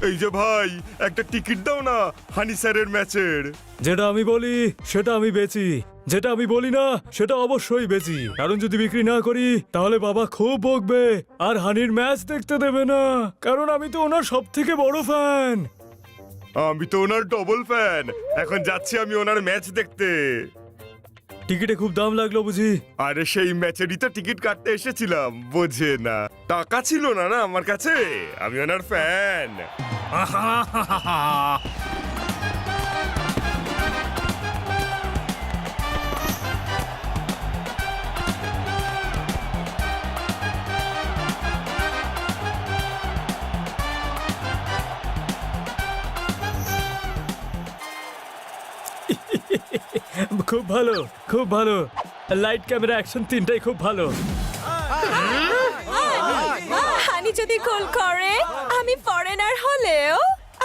এই যে ভাই, একটা টিকিট দাও না হানি স্যারের ম্যাচের। যেটা আমি বলি সেটা আমি বেচি, যেটা আমি বলি না সেটা অবশ্যই বেচি। কারণ যদি বিক্রি না করি তাহলে বাবা খুব বকবে আর হানির ম্যাচ দেখতে দেবে না, কারণ আমি তো ওনার সব থেকে বড় ফ্যান। আমি তো ওনার ডবল ফ্যান। এখন যাচ্ছি আমি ওনার ম্যাচ দেখতে। টিকিটে খুব দাম লাগলো বুঝি? আরে সেই ম্যাচেরই তো টিকিট কাটতে এসেছিলাম, বোঝে না। টাকা ছিল না না আমার কাছে, আমি ওনার ফ্যান। খুব ভালো, খুব ভালো। লাইট ক্যামেরা অ্যাকশন তিনটাই খুব ভালো। হানি যদি গোল করে, আমি ফরেনার হলেও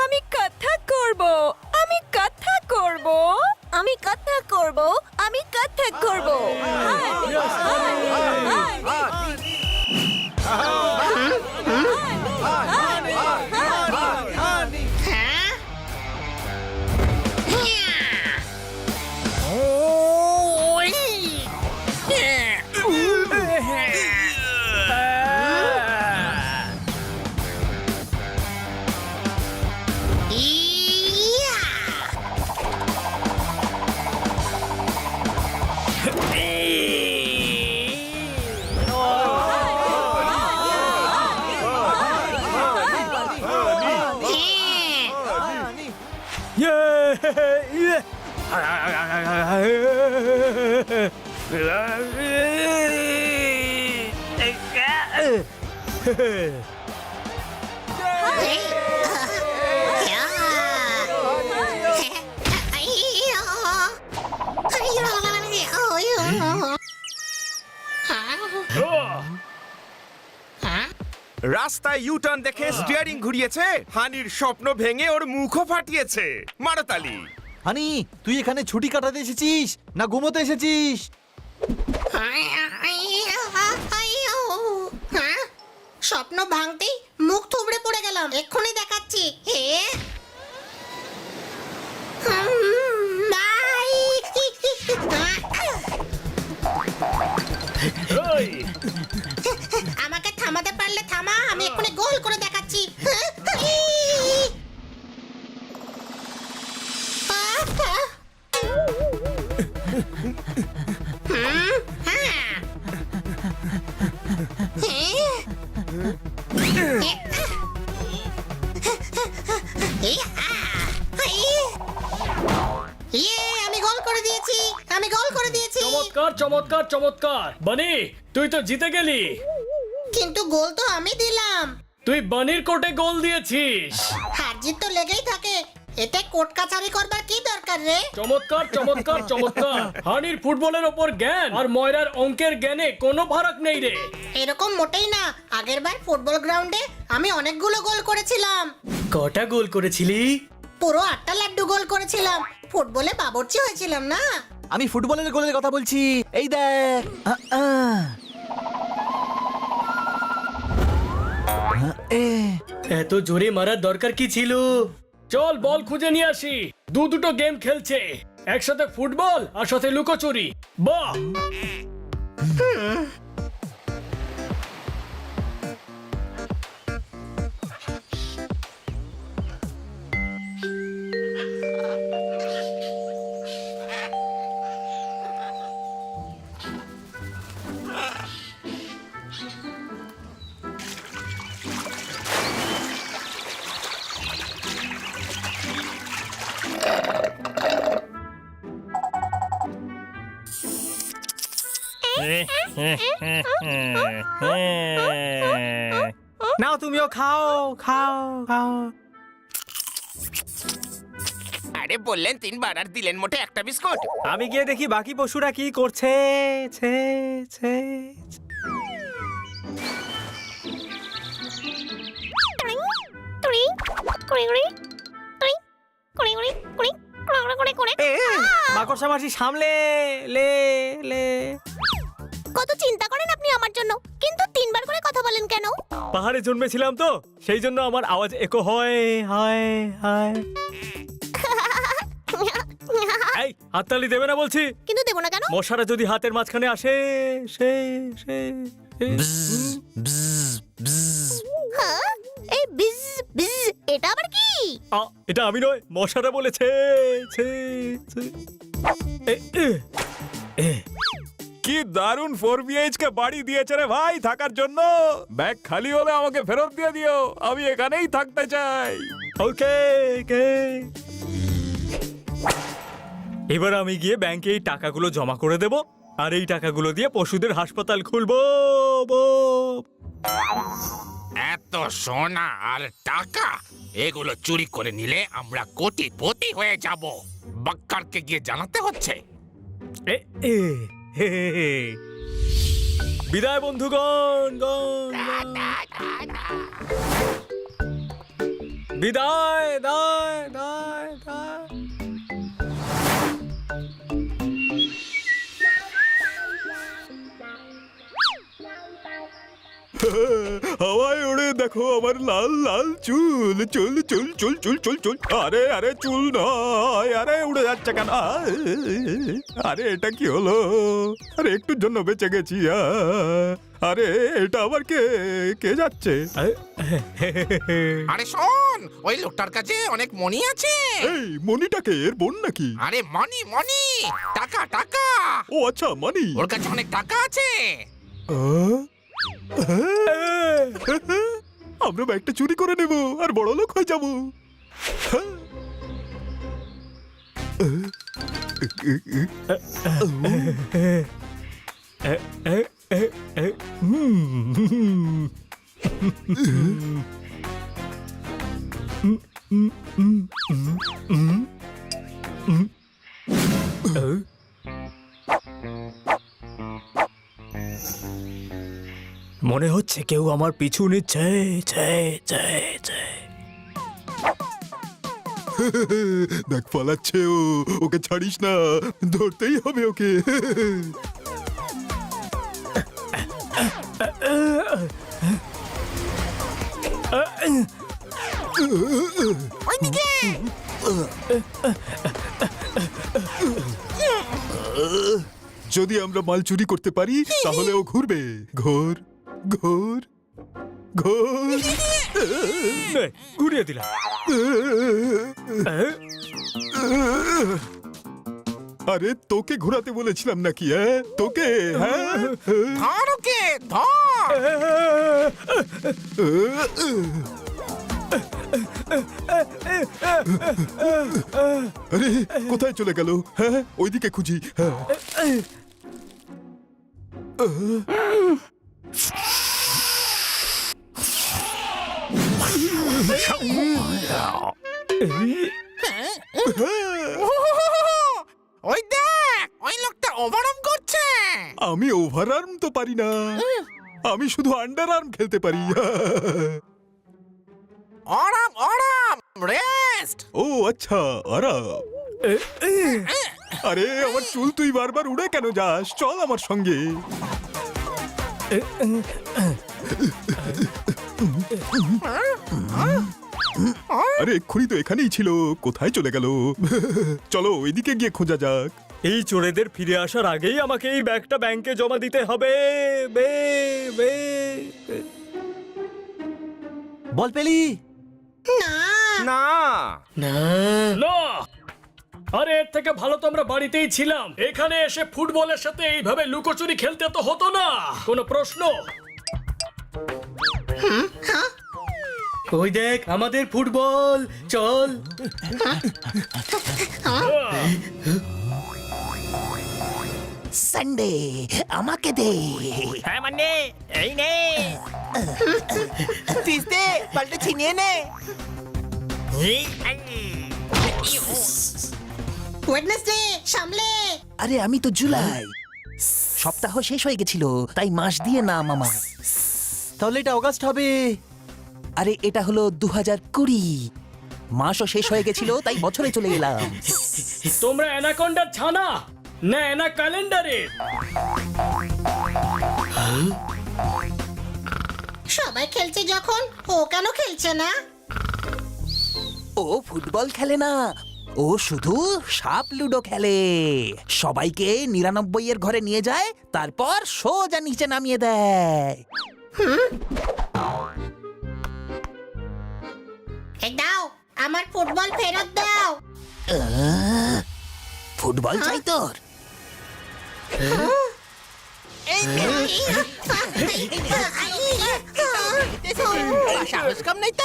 আমি কথা করব, আমি কথা করব, আমি কথা করব, আমি কথা করব। রাস্তায় ইউটার্ন দেখে স্টিয়ারিং ঘুরিয়েছে, হানির স্বপ্ন ভেঙে ওর মুখও ফাটিয়েছে। মারতালি। হানি, তুই এখানে ছুটি কাটাতে এসেছিস না ঘুমোতে এসেছিস? স্বপ্ন ভাঙতেই মুখ থুবড়ে পড়ে গেলাম, এক্ষুনি দেখাচ্ছি। আমাকে থামাতে পারলে থামা, আমি এক্ষুনি গোল করে দেখাচ্ছি। আমি গোল করে দিয়েছি, আমি গোল করে দিয়েছি। চমৎকার চমৎকার চমৎকার। বানি, তুই তো জিতে গেলি। কিন্তু গোল তো আমি দিলাম। তুই বানির কোর্টে গোল দিয়েছিস। হার জিত তো লেগেই থাকে, এতে কোর্ট কাচারি করবার কি দরকার রে? চমৎকার চমৎকার চমৎকার। হানির ফুটবলের ওপর জ্ঞান আর ময়রার অঙ্কের জ্ঞানে কোনো ফারাক নেই রে। এরকম মোটেই না। আগেরবার ফুটবল গ্রাউন্ডে আমি অনেকগুলো গোল করেছিলাম। কটা গোল করেছিলি? পুরো 8টা লাড্ডু গোল করেছিলাম। ফুটবলে বাবুর্চি হয়েছিলাম না। আমি ফুটবলের গোলের কথা বলছি, এই দেখ। এত জোরে মারার দরকার কি ছিল? চল বল খুঁজে নিয়ে আসি। দুটো গেম খেলছে, একসাথে ফুটবল আর সাথে লুকোচুরি। বাহ! নাও তুমিও খাও খাও খাও। আরে বললেন 3বার আর দিলেন মোটে একটা বিস্কুট। আমি গিয়ে দেখি বাকি পশুরা কি করছে। ছে ছে মাকড়সা মাসি সামলে লে লে। কত চিন্তা করেন আপনি আমার জন্য, কিন্তু 3বার করে কথা বলেন কেন? পাহাড়ে জন্মেছিলাম তো সেই জন্য আমার আওয়াজ একো হয় হয় হয়। এই হাততালি দেবে না বলছি। কিন্তু দেবো না কেন? মশারা যদি হাতের মাঝখানে আসে সে সে হ্যাঁ? এই বিজ বিজ এটা আবার কি? এটা আমি নয়, মশারা বলেছে। ছে, ছে। এ, এ, এ। কি দারুণ 4BHK বাড়ি দিয়েছে রে ভাই থাকার জন্য। ব্যাগ খালি হলে আমাকে ফেরত দিয়ে দিও, আমি এখানেই থাকতে চাই। ওকে ওকে। এবার আমি গিয়ে ব্যাংকে এই টাকাগুলো জমা করে দেব, আর এই টাকাগুলো দিয়ে পশুদের হাসপাতাল খুলবো। এত সোনা আর টাকা এগুলো চুরি করে নিলে আমরা কোটিপতি হয়ে যাব। বাক্কারকে গিয়ে জানাতে হচ্ছে। এ, এ, হে, হে, হে। বিদায় বন্ধুগণ, গণ, গণ। বিদায় দায় দায় দায়। হাওয়ায় ওড়ে দেখো আমার লাল লাল চুল, চুল চুল চুল চুল চুল চুল। আরে আরে চুল নয়, আরে উড়ে যাচ্ছে কেন? আরে এটা কি হলো? আরে একটুর জন্য বেঁচে গেছি। আরে এটা আবার কে কে যাচ্ছে? আরে শোন, ওই লোকটার কাছে অনেক মনি আছে। এই মনিটাকে এর বোন নাকি? আরে মনি মনি, টাকা টাকা। ও আচ্ছা মানি। ওর কাছে অনেক টাকা আছে। আমরা ব্যাগটা চুরি করে নেব আর বড় লোক হয়ে যাব। মনে হচ্ছে কেউ আমার পিছু নিচ্ছে। ছে, ছে, ছে। দেখ পালাচ্ছে ও, ওকে ছাড়িস না, ধরতেই হবে ওকে। ওইদিকে যদি আমরা মাল চুরি করতে পারি তাহলে ও ঘুরবে। ঘোর ঘোর ঘোর। নে, ঘুরিয়ে দিলাম। আরে তোকে ঘোরাতে বলেছিলাম নাকি? তোকে? হ্যাঁ ধর ওকে, ধর। আরে কোথায় চলে গেল? হ্যাঁ ওইদিকে খুঁজি। হ্যাঁ ওই দেখ, ওই লোকটা ওভারআর্ম করছে। আমি ওভার আর্ম তো পারি না, আমি শুধু আন্ডার আর্ম খেলতে পারি। আরাম আরাম, রেস্ট। ও আচ্ছা আরাম। আরে আমার চুল তুই বারবার উড়ে কেন যাস? চল আমার সঙ্গে। আরে এক্ষুনি তো এখানেই ছিল, কোথায় চলে গেল? চলো ওইদিকে গিয়ে খোঁজা যাক। এই চোরেদের ফিরে আসার আগেই আমাকে এই ব্যাগটা ব্যাংকে জমা দিতে হবে। বে বে বল পেলি? না না, আরে এর থেকে ভালো তো আমরা বাড়িতেই ছিলাম। এখানে এসে ফুটবলের সাথে এইভাবে লুকোচুরি খেলতে তো হতো না। কোনো প্রশ্ন? ওই দেখ আমাদের ফুটবল, চল। সানডে আমাকে দে। হ্যাঁ মানে এই নে, তিস্তে পাল্টে ছিনিয়ে নে। ওয়েডনেসডে সামলে। আরে আমি তো জুলাই, সপ্তাহ শেষ হয়ে গেছিল তাই মাস দিয়ে নাম আমার। তাহলে এটা অগাস্ট হবে। আরে এটা হলো 2020, মাসও শেষ হয়ে গেছিল তাই বছরে চলে এলাম। তোমরা অ্যানাকন্ডার ছানা না অ্যানা ক্যালেন্ডারে? সবাই খেলছে যখন ও কেন খেলছে না? ও ফুটবল খেলে না, ও শুধু সাপ লুডো খেলে। সবাইকে 99 এর ঘরে নিয়ে যায়, তারপর সোজা নিচে নামিয়ে দেয়। এই দাও, আমার ফুটবল ফেরত দাও। ফুটবল চাই তোর? সাহস কম নাই তো।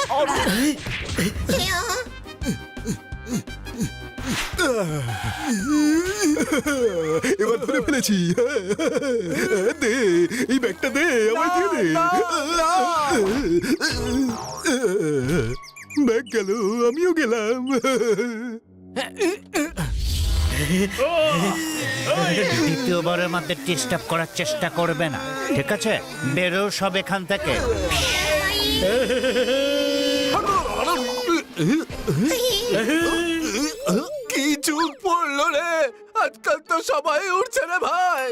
এবার ধরে ফেলেছি। দে এই ব্যাগটা দে, আমার দিয়ে দে। ব্যাগ গেল, আমিও গেলাম। দ্বিতীয়বারের মধ্যে ডিস্টার্ব করার চেষ্টা করবে না, ঠিক আছে? বেরো সব এখান থেকে। কি চুপ পড়লো রে, আজকাল তো সবাই উঠছে রে ভাই।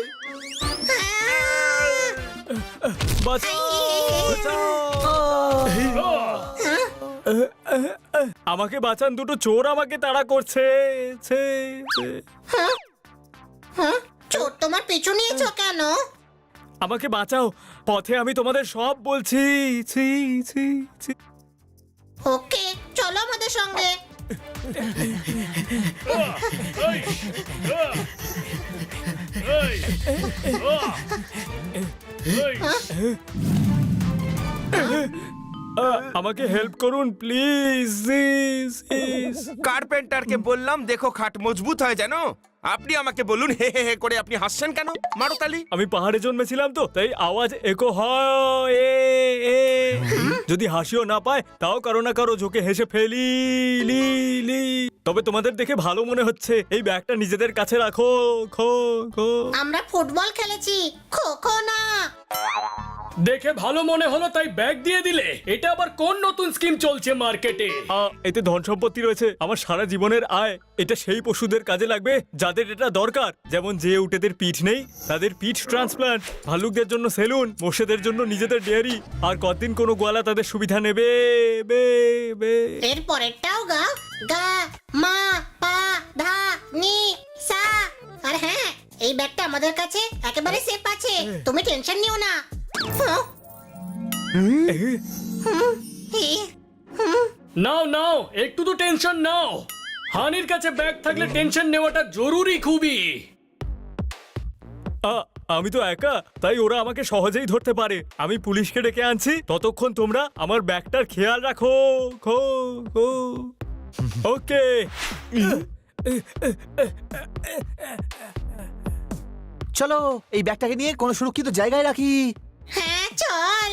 আমাকে বাঁচান, দুটো চোর আমাকে তাড়া করছে। চোর তোমার পিছু নিয়েছো কেন? আমাকে বাঁচাও, পথে আমি তোমাদের সব বলছি। ছি ছি ছি। ওকে, চলো আমাদের সঙ্গে। আমাকে হেল্প করুন প্লিজ। কার্পেন্টারকে বললাম দেখো খাট মজবুত হয় জানো। আপনি আমাকে বলুন হে হে হে করে আপনি হাসছেন কেন? মারো তালি। আমি পাহাড়ে জন্মেছিলাম তো, তাই আওয়াজ একো হয়। যদি হাসিও না পায় তাও কারো না কারো ঝোঁকে হেসে ফেলি। তবে তোমাদের দেখে ভালো মনে হচ্ছে। এই ব্যাগটা নিজেদের কাছে রাখো। খো খো। আমরা ফুটবল খেলেছি, খো খো না। দেখে ভালো মনে হলো তাই ব্যাগ দিয়ে দিলে? এটা আবার কোন নতুন স্কিম চলছে মার্কেটে? এতে ধন সম্পত্তি রয়েছে, আমার সারা জীবনের আয়। এটা সেই পশুদের কাজে লাগবে যাদের এটা দরকার, যেমন যে উটেদের পিঠ নেই তাদের পিঠ ট্রান্সপ্লান্ট, ভালুকদের জন্য সেলুন, মোষেদের জন্য নিজেদের ডেয়ারি, আর কতদিন কোনো গোয়ালা তাদের সুবিধা নেবে। এর পরেরটাও গা। গা মা পা ধা নি সা। আর হ্যাঁ, এই ব্যাগটা আমাদের কাছে একেবারে সেফ আছে, তুমি টেনশন নিও না। নাও নাও, একটু তো টেনশন নাও। হানির কাছে ব্যাগ থাকলে টেনশন নেওয়াটা জরুরি খুবই। আমি তো একা, তাই ওরা আমাকে সহজেই ধরতে পারে। আমি পুলিশকে ডেকে আনছি, ততক্ষণ তোমরা আমার ব্যাগটার খেয়াল রাখো। খো খো। ওকে। চলো এই ব্যাগটাকে নিয়ে কোনো সুরক্ষিত জায়গায় রাখি। হ্যাঁ চল।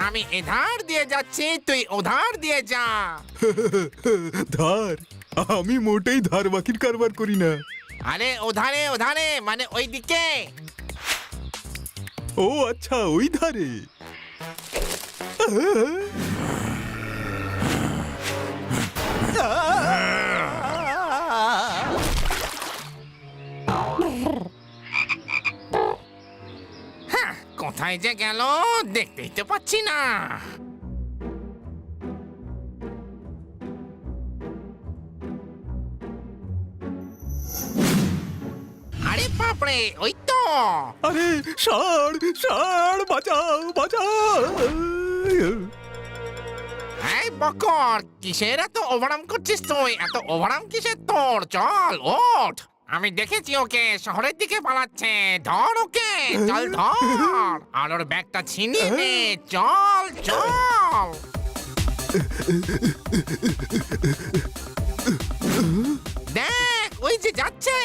আমি এধার দিয়ে যাচ্ছি, তুই ওধার দিয়ে যা। ধার? আমি মোটেই ধার বাকির কারবার করি না। আরে ওধারে ওধারে মানে ওইদিকে। ও আচ্ছা, ওই ধারে। কোথায় যে গেল দেখতেই তো পাচ্ছি না। আরে বাপরে, ওই তো। আরে ষাঁড়, ষাঁড়, বাঁচাও বাঁচাও। এই বকর, কিসের এত ওভারাম করছিস তুই? এত ওভারাম কিসের তোর? চল ওঠ, আমি দেখেছি ওকে শহরের দিকে পালাচ্ছে। ধর ওকে, চল ধর, আর ওর ব্যাগটা ছিনিয়ে নে। চল চল। দেখ ওই যে যাচ্ছে।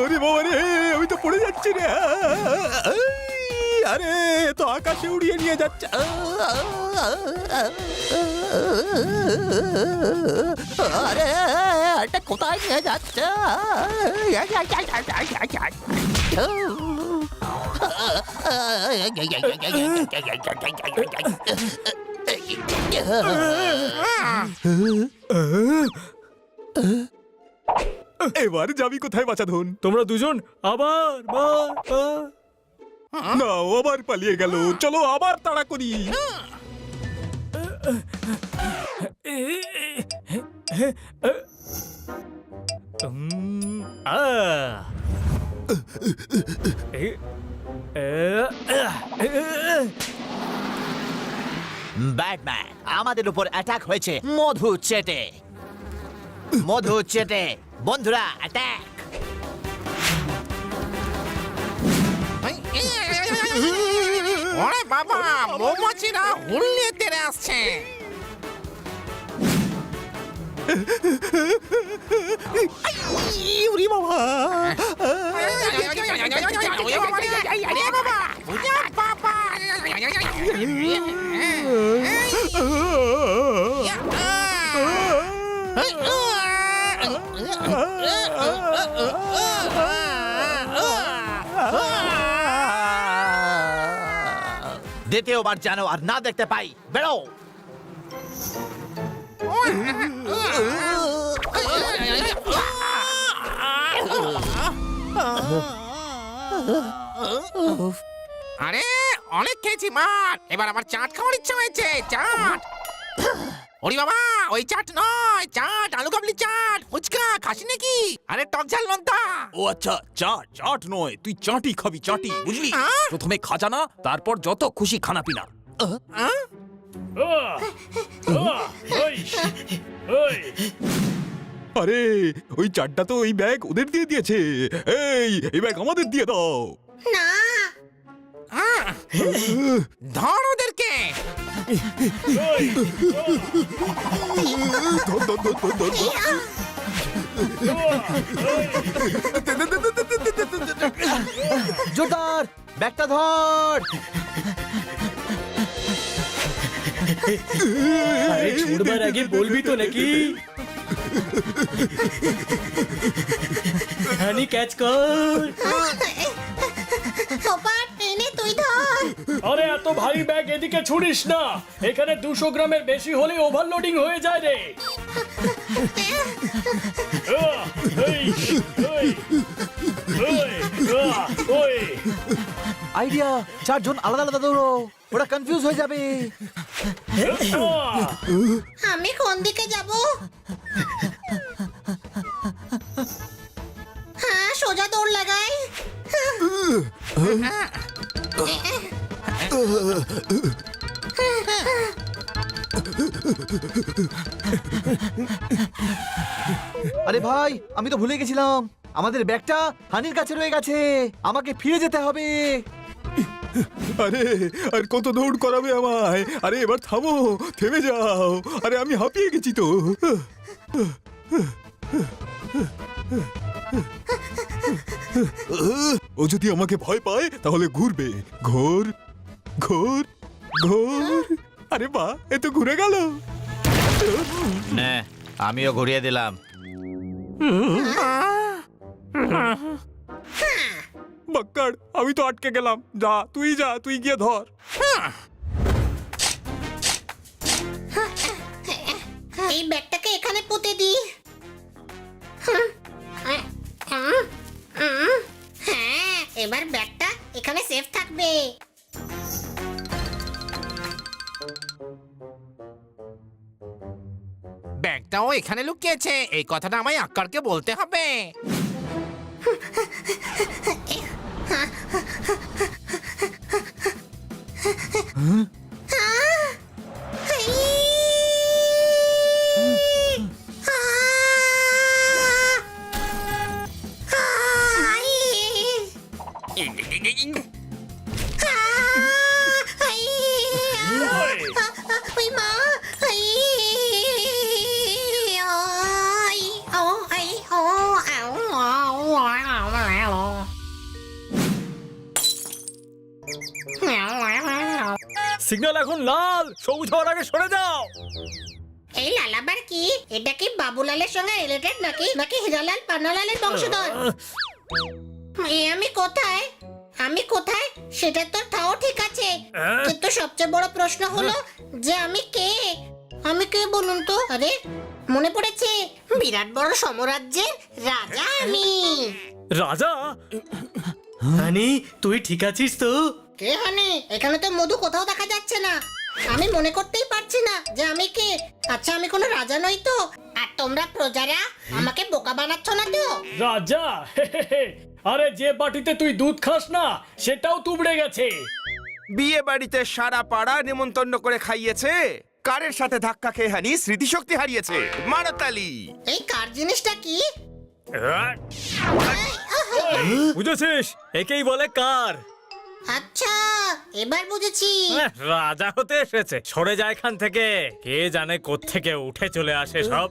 আরে বাবা রে, আমি তো পড়ে যাচ্ছি রে। আরে তো আকাশে উড়িয়ে নিয়ে যাচ্ছে। আরে এটা কোথায় নিয়ে যাচ্ছে? এবার যাবি কোথায় বাছাধন? তোমরা দুজন আবার না, ও আবার পালিয়ে গেল। চলো আবার তাড়া করি। ব্যাটম্যান আমাদের উপর অ্যাটাক হয়েছে মধু চেটে। মধু চেটে বন্ধুরা অ্যাটাক। ওরে বাবা, মৌমাছিরা হুল্লিয়ে তেড়ে আসছে। উরি বাবা! আরে বাবা, ওরে বাবা। দ্বিতীয়বার যেন আর না দেখতে পাই। বেরো। আরে অনেক খেয়েছি মার, এবার আমার চাট খাওয়ার ইচ্ছা হয়েছে। চাট। ওরে বাবা, ওই চাট নয়, চাট আলু কাবলি চাট। ফুচকা খাসি নাকি? আরে টক ঝাল লঙ্কা। ও আচ্ছা, চাট নয়, তুই চাটি খাবি, চাটি, বুঝলি? প্রথমে খাজানা, তারপর যত খুশি খানা পিনা। আরে ওই চারটা তো ওই ব্যাগ ওদের দিয়ে দিয়েছে। এই ব্যাগ আমাদের দিয়ে দাও। না, ধর ওদেরকে। ধর, ধর, ধর, ধর, ধর, ধর। জোরদার ব্যাগটা ধর। আরে ছুড়বার আগে বলবি তো নাকি? হানি ক্যাচ কর। পোপাট এনে তুই ধর। আরে এত ভারী ব্যাগ এদিকে ছুড়িস না, এখানে 200 গ্রামের বেশি হলে ওভারলোডিং হয়ে যায় রে। আইডিয়া, চারজন আলাদা আলাদা দৌড়ো, ওরা কনফিউজ হয়ে যাবে। আমি কোন দিকে যাব? হ্যাঁ, সোজা দৌড় লাগাই। আরে ভাই, আমি তো ভুলে গেছিলাম, আমাদের ব্যাগটা হানির কাছে রয়ে গেছে। আমাকে ফিরে যেতে হবে। আরে আর কত দৌড় করাবে আমায়? আরে এবার থামো, থেমে যাও। আরে আমি হাঁপিয়ে গেছি তো। ও যদি আমাকে ভয় পায় তাহলে ঘুরবে। ঘোর ঘোর ঘোর। আরে বাহ, এ তো ঘুরে গেল। নে, আমিও ঘুরিয়ে দিলাম। বাক্কার, আমি তো আটকে গেলাম। যা, তুই গিয়ে ধর। এই ব্যাগটাকে এখানে পুঁতে দি। হ্যাঁ, এবার ব্যাগটা এখানে সেফ থাকবে। ব্যাগটাও এখানে লুকিয়েছে, এই কথাটা আমায় আক্কারকে বলতে হবে। সিগন্যাল এখন লাল, সবুজ হওয়ার আগে সরে যাও। এই লালাবার কি? এটা কি বাবুলালের সঙ্গে রিলেটেড নাকি হিরালাল পান্নালালের বংশধর? আমি কোথায়? আমি কোথায় সেটা তো তাও ঠিক আছে, কিন্তু সবচেয়ে বড় প্রশ্ন হলো যে আমি কে? আমি কে বলুন তো? আরে মনে পড়েছে, বিরাট বড় সমরাজ্যের রাজা আমি। রাজা? হানি তুই ঠিক আছিস তো? কে হানি? এখানে তো মধু কোথাও দেখা যাচ্ছে না। আমি মনে করতেই পারছি না যে আমি কে। আচ্ছা আমি কোনো রাজা নই তো? আর তোমরা প্রজারা আমাকে বোকা বানাচ্ছ না তো? রাজা? আরে যে বাটিতে তুই দুধ খাস না সেটাও তুবড়ে গেছে। বিয়ে বাড়িতে সারা পাড়া নেমন্তন্ন করে খাইয়েছে, কারের সাথে ধাক্কা খেয়ে হানি স্মৃতিশক্তি হারিয়েছে। মারতালি। এই কার জিনিসটা কি? বুঝেছিস? একেই বলে কার। আচ্ছা এবার বুঝেছি। রাজা হতে এসেছে, সরে যায় এখান থেকে। কে জানে কোত্থেকে উঠে চলে আসে সব।